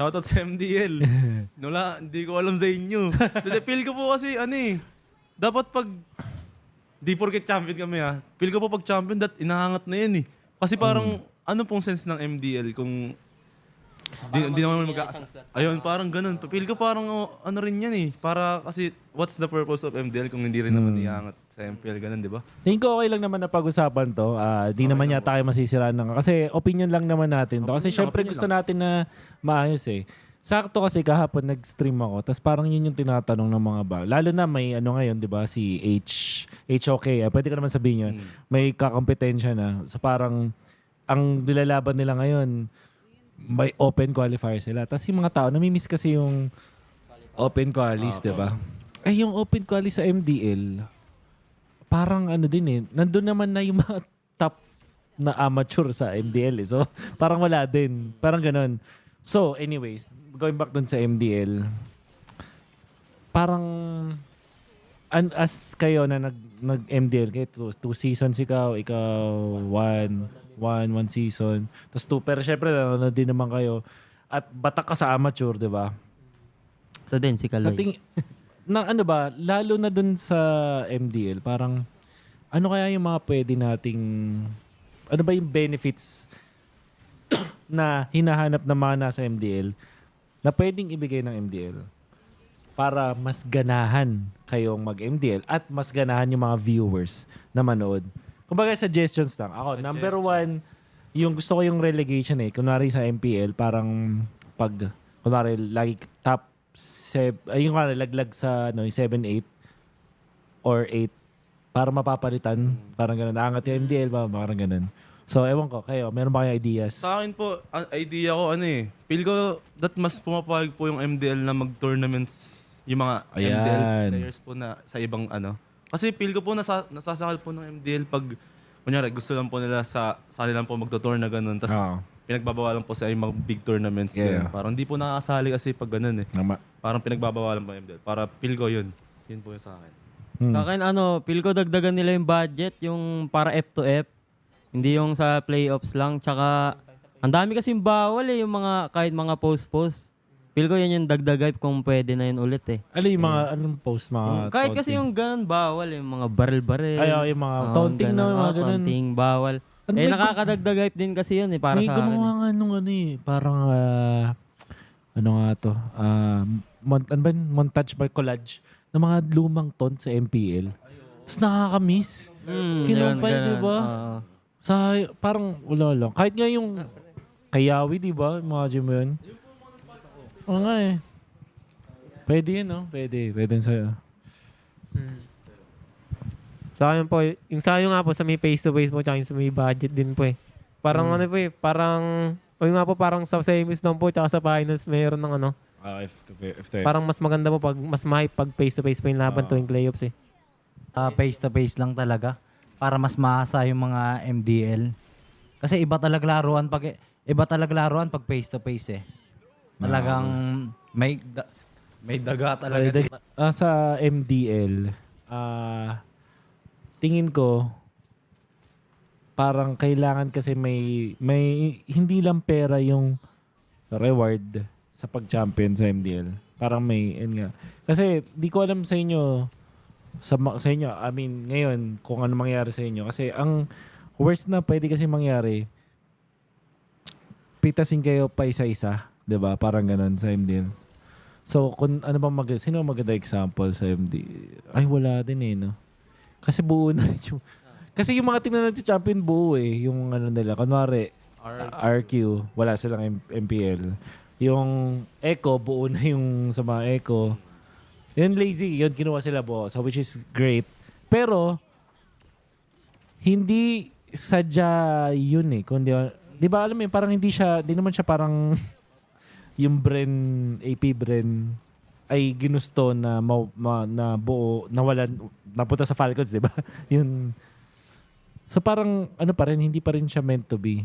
Shoutout sa MDL. Wala, hindi ko alam sa inyo. Kasi feel ko po kasi, dapat pag, di porket champion kami feel ko po pag champion, inahangat na yan eh. Kasi parang, ano pong sense ng MDL kung, di naman ayun, parang ganun. Feel ko parang, ano rin yan eh. Para, kasi, what's the purpose of MDL kung hindi rin naman ihangat sa MPL, ganun, di ba? Tingin ko okay lang naman na pag-usapan to. Di naman yata tayo masisiraan ng... Kasi opinion lang naman natin to. Kasi syempre gusto natin na maayos eh. Sakto kasi kahapon nag-stream ako. Tapos parang yun yung tinatanong ng mga ba. Lalo na may ano ngayon, di ba? Si HOK. Pwede ka naman sabihin yun. May kakompetensya na. So parang ang nilalaban nila ngayon, may open qualifier sila. Tapos yung mga tao, namimiss kasi yung open qualis, di ba? Yung open qualis sa MDL... Parang ano din eh, nandun naman na yung mga top na amateur sa MDL eh. So, parang wala din. Parang ganun. So, anyways, going back dun sa MDL, parang as kayo na nag-MDL, kayo, 2 seasons ikaw one season, tapos 2, pero syempre nanonood din naman kayo at batak ka sa amateur, di ba? Ito din, si Kaloy. Na ano ba, lalo na dun sa MDL, parang ano kaya yung mga pwede nating, ano ba yung benefits na hinahanap ng mga nasa MDL na pwedeng ibigay ng MDL para mas ganahan kayong mag-MDL at mas ganahan yung mga viewers na manood. Kumbaga suggestions lang. Ako, number 1, yung gusto ko yung relegation eh. Kunwari sa MPL, parang pag, kunwari, lagi top yung laglag sa 7-8 or 8 para mapapalitan. Parang ganun. Naangat yung MDL, parang ganun. So, ewan ko. Kayo, meron ba kayong ideas? Sa akin po, idea ko feel ko that mas pumapayag po yung MDL na mag-tournaments yung mga MDL players po na sa ibang Kasi feel ko po nasasakal po ng MDL pag kunyari gusto lang po nila sali lang po magto-tour na ganun. Tapos pinagbabawalan po sa mga big tournaments. Yeah. Parang hindi po nakakasali kasi pag ganun eh. Parang pinagbabawalan po yung MDL. Para feel ko yun. Yun po yung sa akin. Sa akin, feel ko dagdagan nila yung budget, yung para F to F. Hindi yung sa playoffs lang. Tsaka, ang dami kasing bawal eh, yung kahit mga post-post. Feel ko yan yung dagdag kung pwede na yun ulit eh. Ano yung mga, anong post, mga kahit kasi yung ganun, bawal. Yung mga baril-baril. Yung mga taunting na, mga ganun. Taunting, bawal. Nakakadagdag hype din kasi yun eh, para sa akin. May gumawa nga nung parang, ano nga to, montage by collage ng mga lumang taunt sa MPL. Tapos nakakamiss. Kinumpay, di ba? Parang wala lang. Kahit nga yung Kayawi, di ba? Imagine mo yun. Oo nga eh. Pwede yun, no? Pwede. Pwede sa'yo. Sa akin po, yung sa'yo nga po sa may face-to-face po tsaka yung sa may budget din po eh. Parang ano po eh, parang, o yung nga po parang sa semis lang po tsaka sa finals mayroon ng parang mas maganda po pag mas ma-hype pag face-to-face po yung laban tuwing playoffs eh. Face-to-face lang talaga para mas maasa yung mga MDL. Kasi iba talaga laruan pag face-to-face eh. Talagang may daga talaga. Sa MDL, tingin ko parang kailangan kasi may hindi lang pera yung reward sa pag-champion sa MDL. Parang may nga. Kasi di ko alam sa inyo sa inyo, I mean, ngayon kung ano mangyari sa inyo kasi ang worst na pwede kasi mangyari pitasin kayo pa isa-isa, 'di ba? Parang ganoon sa MDL. So, kung ano ba sino maganda example sa MD? Ay, wala din eh, no? Kasi buo na yung... Kasi yung mga team na nag-champion buo eh. Yung ano nila. Kunwari, RQ. Wala silang MPL. Yung Echo, buo na yung sa mga Echo. Yung lazy, yun kinuha sila buo. So, which is great. Pero, hindi sadya yun eh. Kundi, di ba alam mo yun, parang hindi naman siya parang yung AP Bren ay ginusto na na buo, napunta sa Falcons, di ba? Yun. So parang ano pa rin, hindi pa rin siya meant to be.